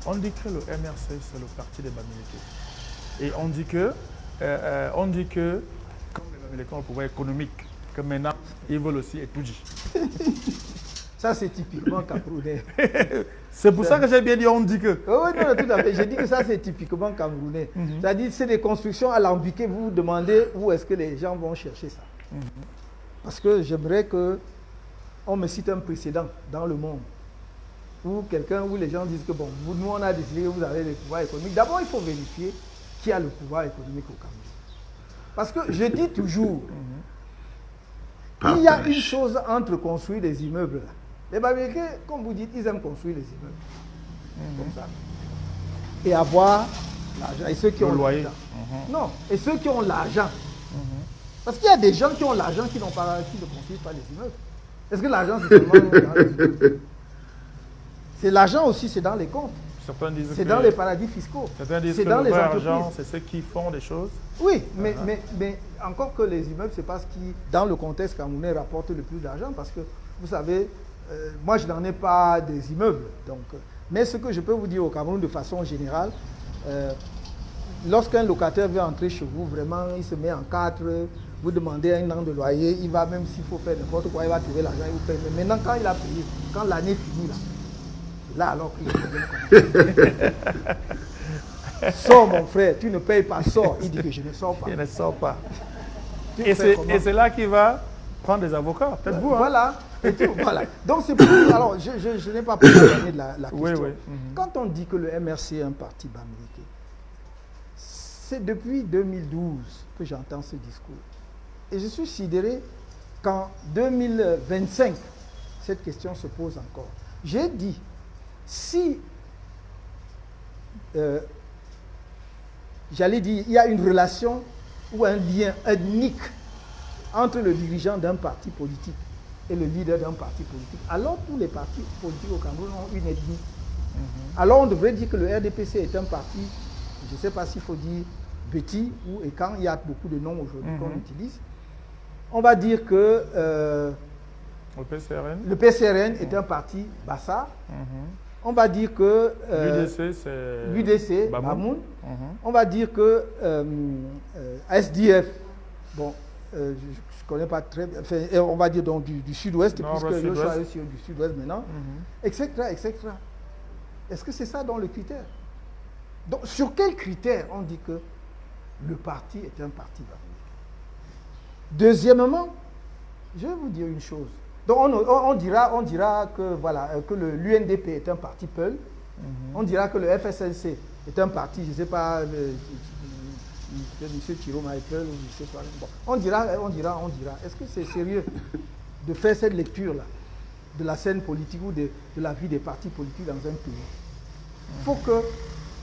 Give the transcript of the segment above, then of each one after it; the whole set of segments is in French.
On dit que le MRC, c'est le parti des Bamileke. Et on dit que comme les Bamileke ont le pouvoir économique, que maintenant, ils veulent aussi étudier. Ça, c'est typiquement camerounais. C'est pour ça que j'ai bien dit on dit que. Oui, non, tout à fait. J'ai dit que ça, c'est typiquement camerounais. C'est-à-dire, c'est des constructions alambiquées. Vous vous demandez où est-ce que les gens vont chercher ça. Parce que j'aimerais qu'on me cite un précédent dans le monde où les gens disent que bon, nous, on a décidé que vous avez le pouvoir économique. D'abord, il faut vérifier qui a le pouvoir économique au Cameroun. Parce que je dis toujours, il y a une chose entre construire des immeubles là. Les Bamileke, comme vous dites, ils aiment construire les immeubles. Comme ça. Et avoir l'argent. Et ceux qui ont l'argent. Non, et ceux qui ont l'argent. Parce qu'il y a des gens qui ont l'argent qui ne construisent pas les immeubles. Est-ce que l'argent, c'est seulement dans les immeubles? C'est l'argent aussi, c'est dans les comptes. C'est dans les paradis fiscaux. C'est dans les entreprises. C'est ceux qui font des choses. Oui, mais encore que les immeubles, c'est pas ce qui, dans le contexte camerounais, rapporte le plus d'argent. Parce que, vous savez, moi, je n'en ai pas des immeubles. Donc, mais ce que je peux vous dire au Cameroun de façon générale, lorsqu'un locataire veut entrer chez vous, vraiment, il se met en quatre, vous demandez un an de loyer, il va, même s'il faut faire n'importe quoi, il va trouver l'argent, il vous paye. Mais maintenant, quand il a payé, quand l'année finit, là alors qu'il sors, mon frère, tu ne payes pas, sors. Il dit que je ne sors pas. Il ne sort pas. Et c'est là qu'il va prendre des avocats, peut-être vous. Hein? Voilà. Et tout, voilà. Donc c'est pour dire, alors je n'ai pas pu gagner de la question. Oui, oui. Quand on dit que le MRC est un parti bamileke, c'est depuis 2012 que j'entends ce discours. Et je suis sidéré qu'en 2025, cette question se pose encore. J'ai dit, si, j'allais dire, il y a une relation ou un lien ethnique entre le dirigeant d'un parti politique et le leader d'un parti politique, alors tous les partis politiques au Cameroun ont une ethnie. Alors on devrait dire que le RDPC est un parti, je ne sais pas s'il faut dire petit ou et quand il y a beaucoup de noms aujourd'hui qu'on utilise. On va dire que le PCRN est un parti Bassa. On va dire que l'UDC, Bamoun. On va dire que SDF, bon, je ne connais pas très bien, enfin, on va dire donc du sud-ouest, puisque je suis sur du sud-ouest maintenant, etc., etc. Est-ce que c'est ça dans le critère? Donc, sur quel critère on dit que le parti est un parti bamileke? Deuxièmement, je vais vous dire une chose. Donc on dira que voilà que l'UNDP est un parti Peul. On dira que le FSLC est un parti, je ne sais pas, M. Chiroma et Peul, je ne sais pas. Bon, on dira. Est-ce que c'est sérieux de faire cette lecture-là de la scène politique ou de la vie des partis politiques dans un pays? Il faut que,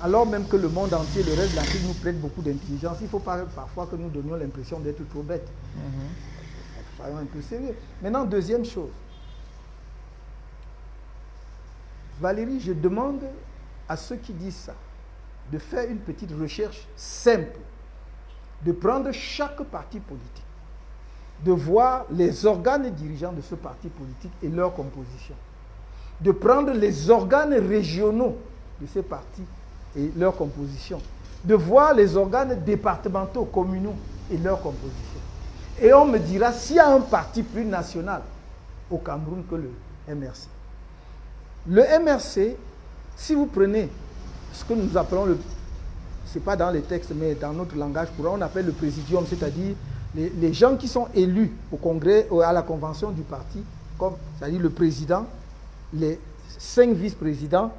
alors même que le monde entier, le reste de l'Afrique nous prête beaucoup d'intelligence, il faut parfois que nous donnions l'impression d'être trop bêtes. Soyons un peu sérieux. Maintenant, deuxième chose. Valérie, je demande à ceux qui disent ça de faire une petite recherche simple, de prendre chaque parti politique, de voir les organes dirigeants de ce parti politique et leur composition, de prendre les organes régionaux de ces partis et leur composition, de voir les organes départementaux, communaux et leur composition. Et on me dira s'il y a un parti plus national au Cameroun que le MRC. Le MRC, si vous prenez ce que nous appelons ce n'est pas dans les textes, mais dans notre langage courant, on appelle le présidium, c'est-à-dire les gens qui sont élus au congrès, à la convention du parti, comme, c'est-à-dire le président, les 5 vice-présidents,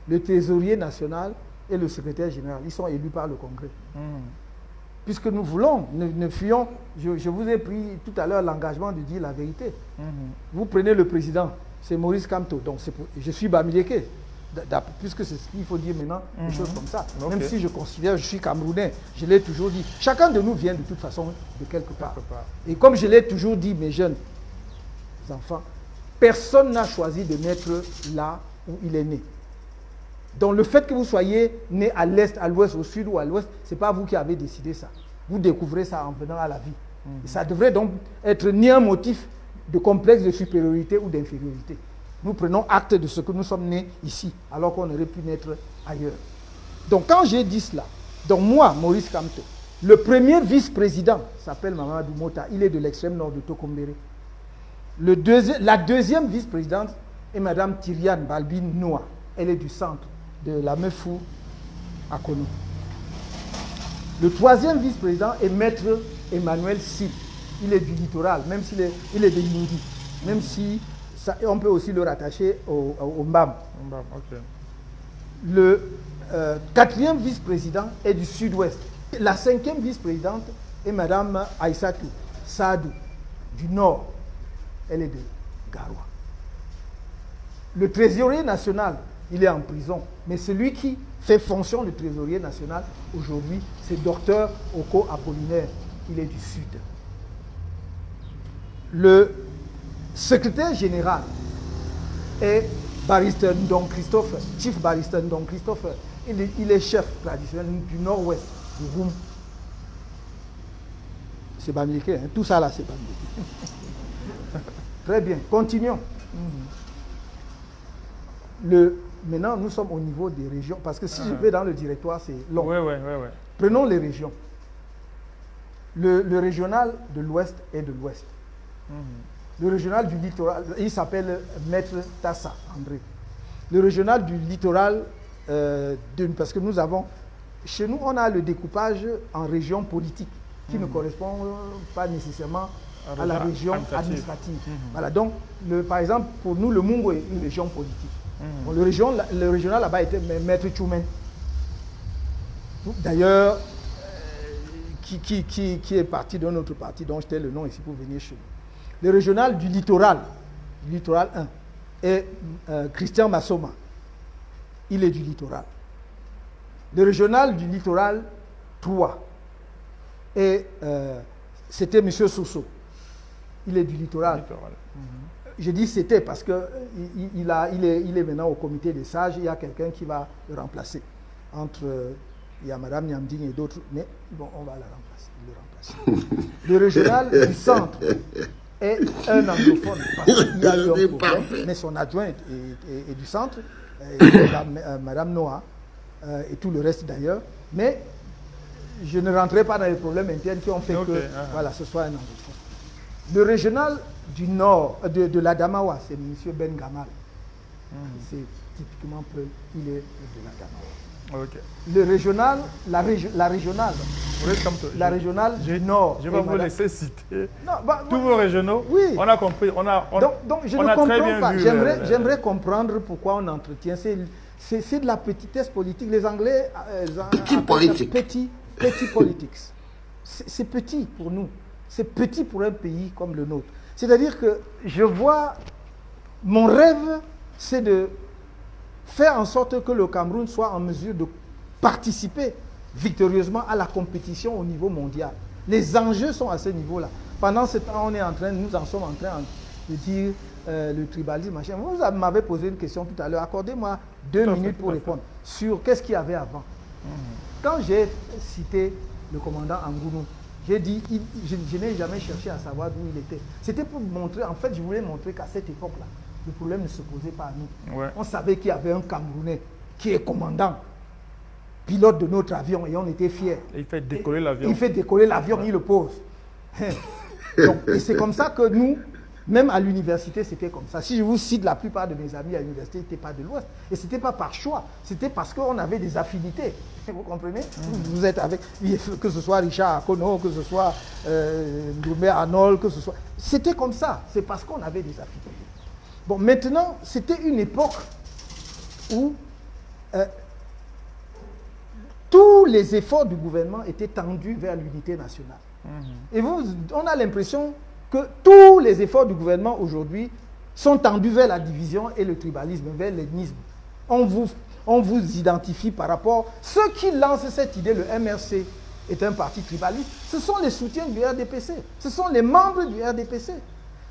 le trésorier national et le secrétaire général. Ils sont élus par le congrès. Puisque nous voulons, ne fuyons, je vous ai pris tout à l'heure l'engagement de dire la vérité. Vous prenez le président, c'est Maurice Kamto, donc je suis bamileke, puisque c'est ce qu'il faut dire maintenant, des choses comme ça. Même si je considère, je suis camerounais, je l'ai toujours dit. Chacun de nous vient de toute façon de quelque part. Et comme je l'ai toujours dit, mes jeunes enfants, personne n'a choisi de naître là où il est né. Donc le fait que vous soyez né à l'est, à l'ouest, au sud ou à l'ouest, ce n'est pas vous qui avez décidé ça. Vous découvrez ça en venant à la vie. Et ça devrait donc être ni un motif de complexe de supériorité ou d'infériorité. Nous prenons acte de ce que nous sommes nés ici, alors qu'on aurait pu naître ailleurs. Donc quand j'ai dit cela, donc moi, Maurice Kamto, le premier vice-président s'appelle Mamadou Mota, il est de l'extrême nord de Tokombéré. La deuxième vice-présidente est Mme Tyriane Balbine Noah, elle est du centre de la Mefou à Konou. Le troisième vice-président est Maître Emmanuel Sil, il est du littoral, même s'il est, il est de Yindi, même si ça, on peut aussi le rattacher au Mbam. Okay. Le quatrième vice-président est du sud-ouest. La cinquième vice-présidente est Mme Aïssatou Sadou, du nord. Elle est de Garoua. Le trésorier national, il est en prison. Mais celui qui fait fonction de trésorier national aujourd'hui, c'est Dr Oko Apollinaire. Il est du sud. Le secrétaire général est Barrister Ndong Christophe, Chief Barrister Ndong Christophe. Il est chef traditionnel du nord-ouest, du Roum. C'est Bamileke, hein? Tout ça là, c'est Bamileke. Très bien, continuons. Maintenant, nous sommes au niveau des régions, parce que si je vais dans le directoire, c'est long. Ouais. Prenons les régions. Le régional de l'Ouest est de l'Ouest. Le régional du littoral, il s'appelle Maître Tassa, André. Le régional du littoral, parce que nous avons, chez nous, on a le découpage en régions politiques qui ne correspond pas nécessairement à la région administrative. Voilà, donc, par exemple, pour nous, le Mungo est une région politique. Bon, le régional là-bas était Maître Tchoumen. D'ailleurs, qui est parti d'un autre parti, dont j'étais le nom ici pour venir chez nous. Le régional du littoral 1, est Christian Massoma. Il est du littoral. Le régional du littoral 3, c'était M. Sousso. Il est du littoral. Je dis c'était parce qu'il est maintenant au comité des sages. Il y a quelqu'un qui va le remplacer. Il y a Mme Niamding et d'autres, mais bon, on va le remplacer. Le régional du centre est un anglophone, parce qu'il y a eu un problème, mais son adjoint est du centre, Mme Noah, et tout le reste d'ailleurs. Mais je ne rentrerai pas dans les problèmes internes qui ont fait que voilà, ce soit un anglophone. Le régional du nord, de l'Adamawa, c'est M. Ben Gamal. C'est typiquement peu, il est de l'Adamawa. Okay. Le régional, la régionale du nord. Je vais vous laisser citer tous vos vos régionaux. Oui. On a compris. Donc je ne comprends pas. J'aimerais comprendre pourquoi on entretient. C'est de la petitesse politique. Les Anglais. Petit politique. Petit politics. C'est petit pour nous. C'est petit pour un pays comme le nôtre. C'est-à-dire que je vois. Mon rêve, c'est de faire en sorte que le Cameroun soit en mesure de participer victorieusement à la compétition au niveau mondial. Les enjeux sont à ce niveau-là. Pendant ce temps, nous en sommes en train de dire le tribalisme, machin. Vous m'avez posé une question tout à l'heure. Accordez-moi 2 minutes pour répondre sur qu'est-ce qu'il y avait avant. Quand j'ai cité le commandant Angounou, j'ai dit, je n'ai jamais cherché à savoir d'où il était. C'était pour montrer, en fait, je voulais montrer qu'à cette époque-là, le problème ne se posait pas à nous. Ouais. On savait qu'il y avait un Camerounais qui est commandant, pilote de notre avion, et on était fiers. Et il fait décoller l'avion. Il fait décoller l'avion, il le pose. Donc, et c'est comme ça que nous, même à l'université, c'était comme ça. Si je vous cite la plupart de mes amis à l'université, ils n'étaient pas de l'Ouest. Et ce n'était pas par choix, c'était parce qu'on avait des affinités. Vous comprenez? Vous êtes avec, que ce soit Richard Akono, que ce soit Ndoumé Arnold, que ce soit... C'était comme ça, c'est parce qu'on avait des affinités. Bon, maintenant, c'était une époque où tous les efforts du gouvernement étaient tendus vers l'unité nationale. Et on a l'impression que tous les efforts du gouvernement aujourd'hui sont tendus vers la division et le tribalisme, vers l'ethnisme. On vous identifie par rapport... Ceux qui lancent cette idée, le MRC est un parti tribaliste, ce sont les soutiens du RDPC, ce sont les membres du RDPC.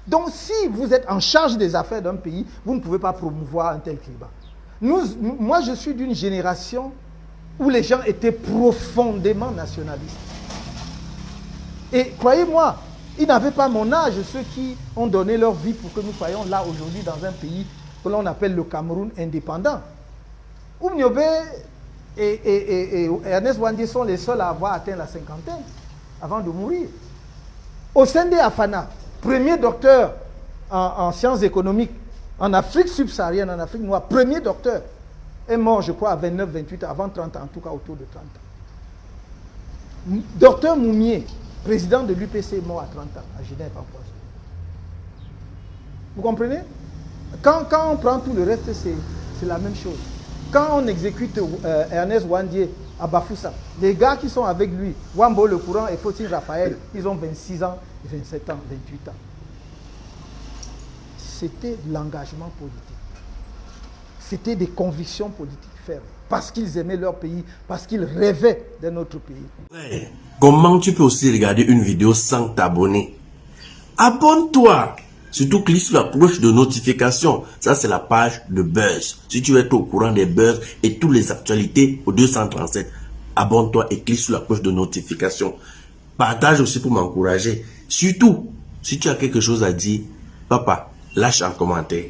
Donc si vous êtes en charge des affaires d'un pays, vous ne pouvez pas promouvoir un tel climat. Moi, je suis d'une génération où les gens étaient profondément nationalistes. Et croyez-moi, ils n'avaient pas mon âge, ceux qui ont donné leur vie pour que nous soyons là aujourd'hui dans un pays que l'on appelle le Cameroun indépendant. Oumniobé et Ernest Ouandie sont les seuls à avoir atteint la cinquantaine avant de mourir. Osende Afana, premier docteur en sciences économiques en Afrique subsaharienne, en Afrique noire, premier docteur, est mort, je crois, à 29, 28 ans, avant 30 ans, en tout cas autour de 30 ans. Docteur Moumier, président de l'UPC, mort à 30 ans, à Genève, en France. Vous comprenez? Quand on prend tout le reste, c'est la même chose. Quand on exécute Ernest Ouandie à Bafoussa, les gars qui sont avec lui, Wambo Le Courant et Fautine Raphaël, ils ont 26 ans, 27 ans, 28 ans. C'était de l'engagement politique. C'était des convictions politiques fermes. Parce qu'ils aimaient leur pays, parce qu'ils rêvaient d'un autre pays. Ouais. Comment tu peux aussi regarder une vidéo sans t'abonner? Abonne-toi! Surtout clique sur la cloche de notification. Ça, c'est la page de Buzz. Si tu veux être au courant des buzz et toutes les actualités au 237, abonne-toi et clique sur la cloche de notification. Partage aussi pour m'encourager. Surtout, si tu as quelque chose à dire, papa, lâche un commentaire.